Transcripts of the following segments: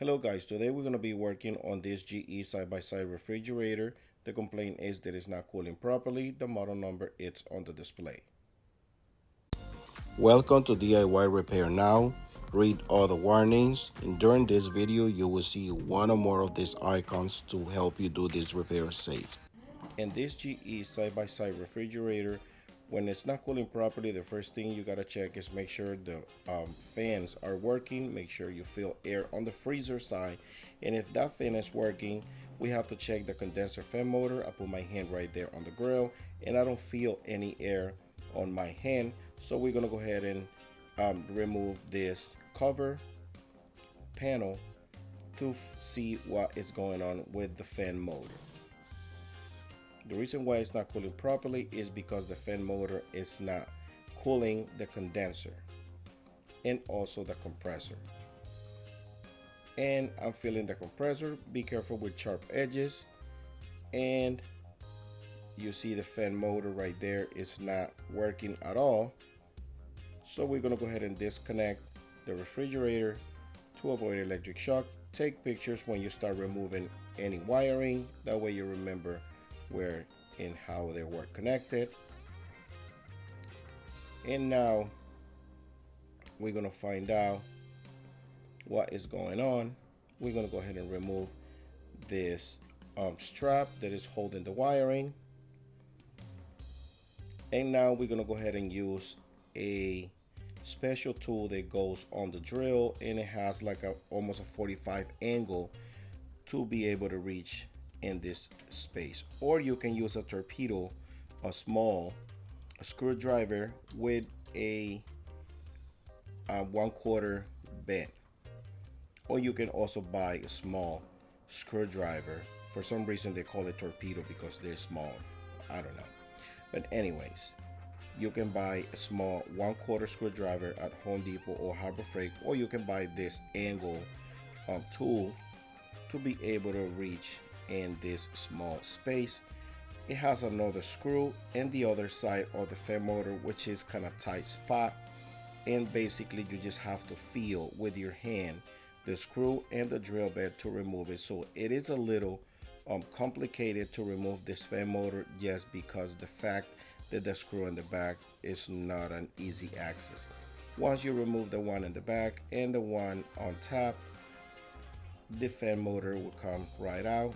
Hello guys, today we're going to be working on this GE side-by-side refrigerator. The complaint is that it's not cooling properly. The model number is on the display. Welcome to DIY Repair Now. Read all the warnings, and during this video you will see one or more of these icons to help you do this repair safe. In this GE side-by-side refrigerator, when it's not cooling properly, the first thing you gotta check is make sure the fans are working. Make sure you feel air on the freezer side, and if that fan is working, we have to check the condenser fan motor. I put my hand right there on the grill, and I don't feel any air on my hand, so we're gonna go ahead and remove this cover panel to see what is going on with the fan motor. The reason why it's not cooling properly is because the fan motor is not cooling the condenser and also the compressor. And I'm feeling the compressor. Be careful with sharp edges. And you see the fan motor right there is not working at all. So we're gonna go ahead and disconnect the refrigerator to avoid electric shock. Take pictures when you start removing any wiring. That way you remember where and how they were connected. And now we're gonna find out what is going on. We're gonna go ahead and remove this strap that is holding the wiring. And now we're gonna go ahead and use a special tool that goes on the drill, and it has like almost a 45 angle to be able to reach in this space. Or you can use a torpedo, a small screwdriver with a 1/4 bend. Or you can also buy a small screwdriver. For some reason they call it torpedo because they're small. I don't know. But anyways, you can buy a small 1/4 screwdriver at Home Depot or Harbor Freight, or you can buy this angle tool to be able to reach in this small space. It has another screw in the other side of the fan motor, which is kind of tight spot, and basically you just have to feel with your hand the screw and the drill bit to remove it. So it is a little complicated to remove this fan motor, just because the fact that the screw in the back is not an easy access. Once you remove the one in the back and the one on top, the fan motor will come right out.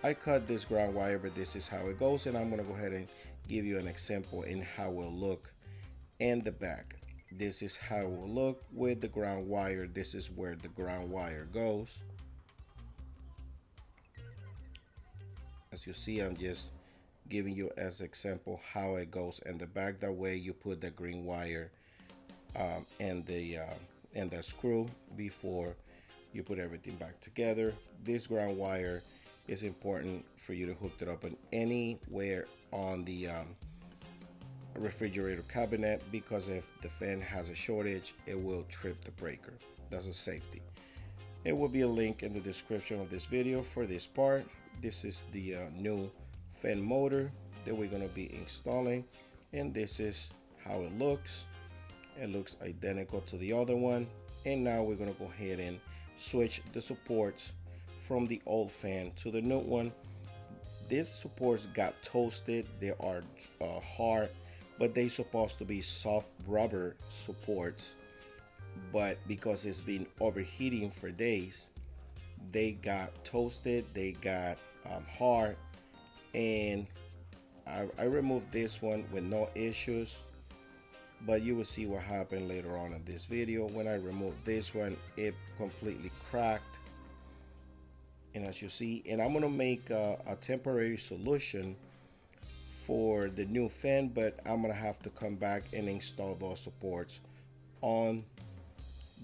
I cut this ground wire, but this is how it goes, and I'm gonna go ahead and give you an example in how it will look in the back. This is how it will look with the ground wire. This is where the ground wire goes. As you see, I'm just giving you as example how it goes in the back. That way you put the green wire and the screw before you put everything back together. This ground wire is important for you to hook it up in anywhere on the refrigerator cabinet, because if the fan has a shortage, it will trip the breaker. That's a safety. It will be a link in the description of this video for this part. This is the new fan motor that we're going to be installing, and this is how it looks. It looks identical to the other one. And now we're going to go ahead and switch the supports from the old fan to the new one. These supports got toasted. They are hard, but they supposed to be soft rubber supports, but because it's been overheating for days, they got toasted, they got hard, and I removed this one with no issues, but you will see what happened later on in this video. When I removed this one, it completely cracked. And as you see, and I'm gonna make a temporary solution for the new fan, but I'm gonna have to come back and install those supports on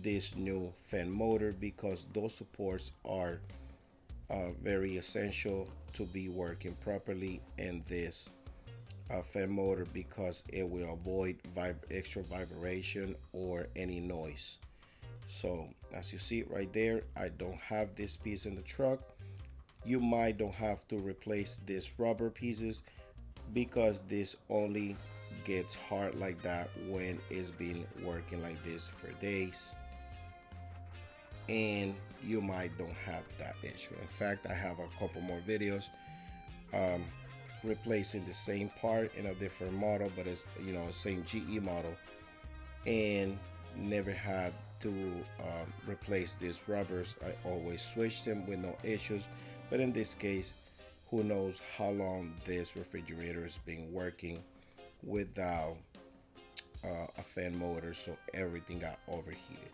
this new fan motor, because those supports are very essential to be working properly in this fan motor, because it will avoid extra vibration or any noise. So as you see right there, I don't have this piece in the truck. You might don't have to replace these rubber pieces, because this only gets hard like that when it's been working like this for days. and you might don't have that issue. In fact, I have a couple more videos um, replacing the same part in a different model, but it's, you know, same GE model, and never had to replace these rubbers. I always switched them with no issues. But in this case, who knows how long this refrigerator has been working without a fan motor, so everything got overheated.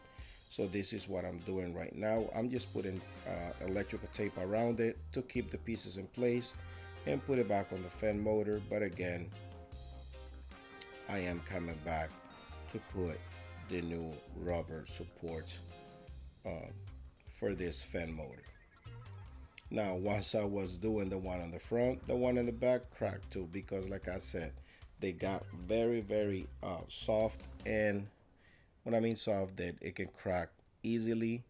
So this is what I'm doing right now. I'm just putting electrical tape around it to keep the pieces in place and put it back on the fan motor. But again, I am coming back to put the new rubber support for this fan motor. Now, once I was doing the one on the front, the one in the back cracked too, because like I said, they got very soft. And when I mean soft, that it can crack easily.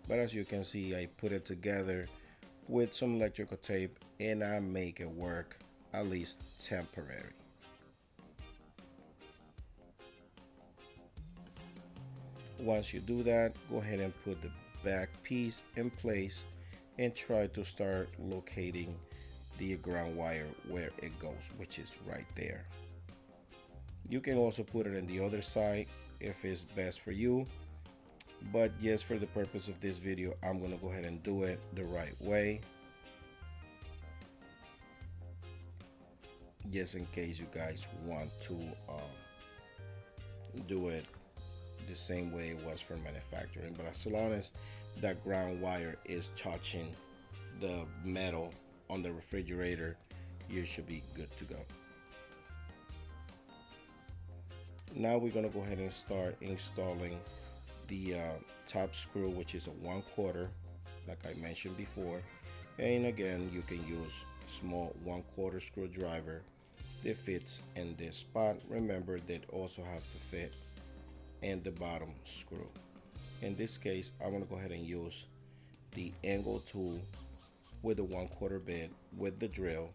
But as you can see, I put it together with some electrical tape and I make it work, at least temporary. Once you do that, go ahead and put the back piece in place and try to start locating the ground wire where it goes, which is right there. You can also put it on the other side if it's best for you, but yes, for the purpose of this video, I'm gonna go ahead and do it the right way, just in case you guys want to do it the same way it was from manufacturing. But as long as that ground wire is touching the metal on the refrigerator, you should be good to go. Now we're gonna go ahead and start installing the top screw, which is a 1/4, like I mentioned before. And again, you can use small 1/4 screwdriver that fits in this spot. Remember that also has to fit in the bottom screw. In this case, I'm gonna go ahead and use the angle tool with the 1/4 bit with the drill.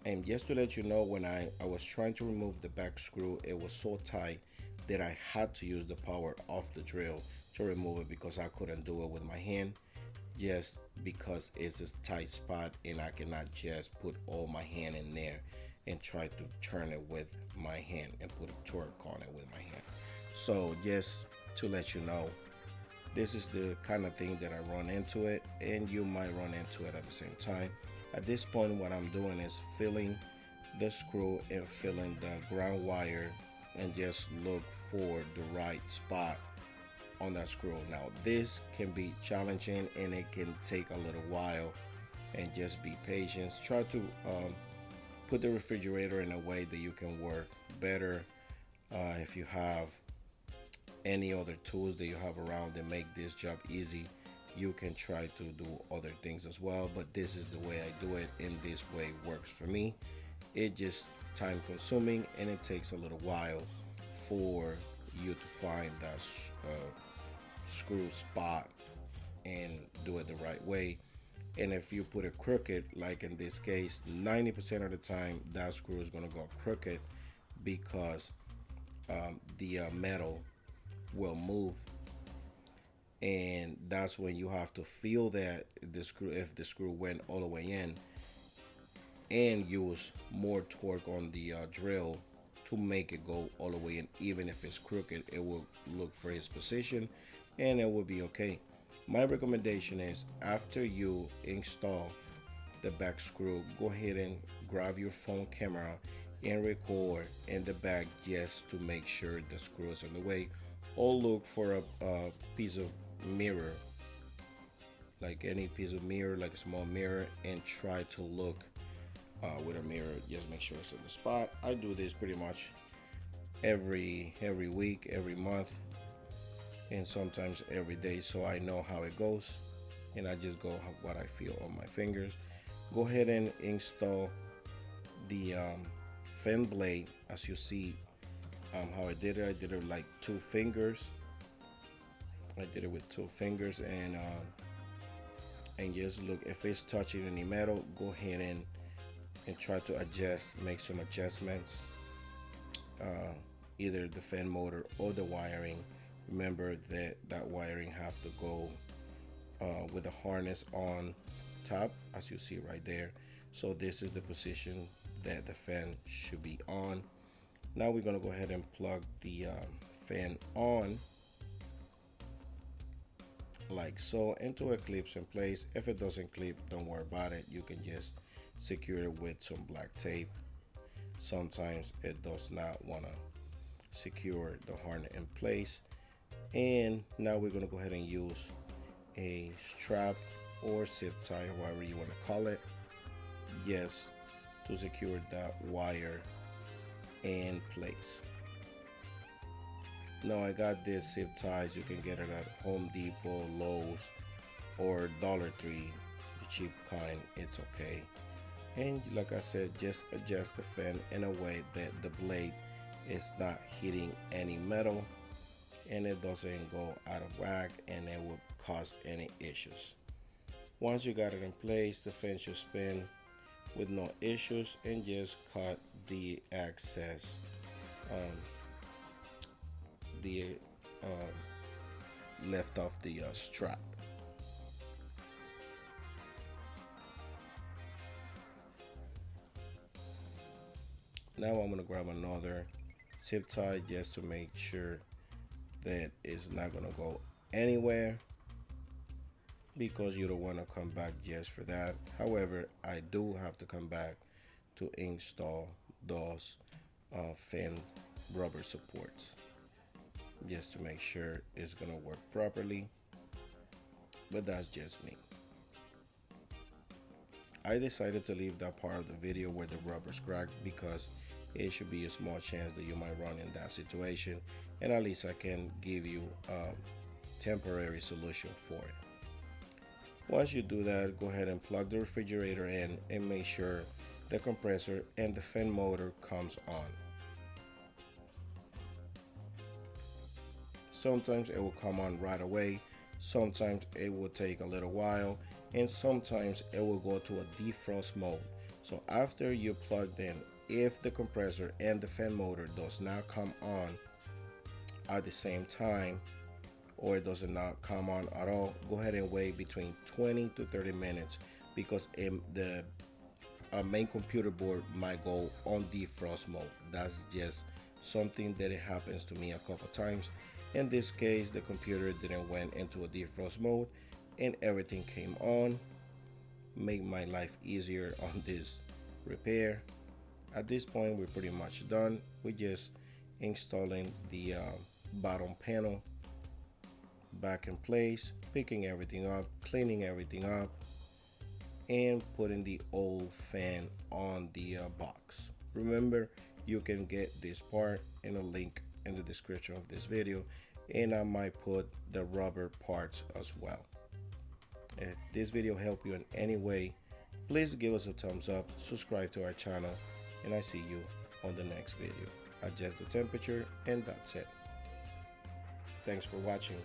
And just to let you know, when I was trying to remove the back screw, it was so tight that I had to use the power of the drill to remove it, because I couldn't do it with my hand, just because it's a tight spot and I cannot just put all my hand in there and try to turn it with my hand and put a torque on it with my hand. So just to let you know, this is the kind of thing that I run into it, and you might run into it at the same time. At this point, what I'm doing is filling the screw and filling the ground wire, and just look for the right spot on that screw. Now this can be challenging and it can take a little while, and just be patient. Try to put the refrigerator in a way that you can work better. If you have any other tools that you have around that make this job easy, you can try to do other things as well, but this is the way I do it, and this way works for me. It just time consuming, and it takes a little while for you to find that screw spot and do it the right way. And if you put it crooked, like in this case, 90% of the time that screw is going to go crooked, because the metal will move, and that's when you have to feel that the screw, if the screw went all the way in, and use more torque on the drill to make it go all the way in. Even if it's crooked, it will look for its position and it will be okay. My recommendation is, after you install the back screw, go ahead and grab your phone camera and record in the back, just to make sure the screw is on the way. Or look for a piece of mirror, like any piece of mirror, like a small mirror, and try to look with a mirror, just make sure it's in the spot. I do this pretty much every week, every month, and sometimes every day, so I know how it goes, and I just go what I feel on my fingers. Go ahead and install the fan blade. As you see how I did it like 2 fingers. I did it with 2 fingers, and just look, if it's touching any metal, go ahead and try to adjust, make some adjustments, either the fan motor or the wiring, Remember that wiring have to go with the harness on top, as you see right there. So this is the position that the fan should be on. Now we're gonna go ahead and plug the fan on like so, into a clips in place. If it doesn't clip, don't worry about it. You can just secure it with some black tape. Sometimes it does not want to secure the harness in place. And now we're going to go ahead and use a strap or zip tie, however you want to call it, yes, to secure that wire in place. Now I got this zip ties. You can get it at Home Depot, Lowe's, or Dollar Tree, the cheap kind. It's okay. And like I said, just adjust the fan in a way that the blade is not hitting any metal and it doesn't go out of whack and it will cause any issues. Once you got it in place, the fan should spin with no issues, and just cut the excess left off the strap. Now I'm going to grab another zip tie just to make sure that it's not going to go anywhere, because you don't want to come back just for that. However, I do have to come back to install those fan rubber supports just to make sure it's going to work properly, but that's just me. I decided to leave that part of the video where the rubber's cracked because it should be a small chance that you might run in that situation, and at least I can give you a temporary solution for it. Once you do that, go ahead and plug the refrigerator in and make sure the compressor and the fan motor comes on. Sometimes it will come on right away, sometimes it will take a little while, and sometimes it will go to a defrost mode. So after you plugged in, if the compressor and the fan motor does not come on at the same time, or it does not come on at all, go ahead and wait between 20 to 30 minutes, because the main computer board might go on defrost mode. That's just something that it happens to me a couple times. In this case, the computer didn't went into a defrost mode and everything came on. Make my life easier on this repair. At this point, we're pretty much done. We're just installing the bottom panel back in place, picking everything up, cleaning everything up, and putting the old fan on the box. Remember, you can get this part in a link in the description of this video, and I might put the rubber parts as well. If this video helped you in any way, please give us a thumbs up, subscribe to our channel, and I see you on the next video. Adjust the temperature, and that's it. Thanks for watching.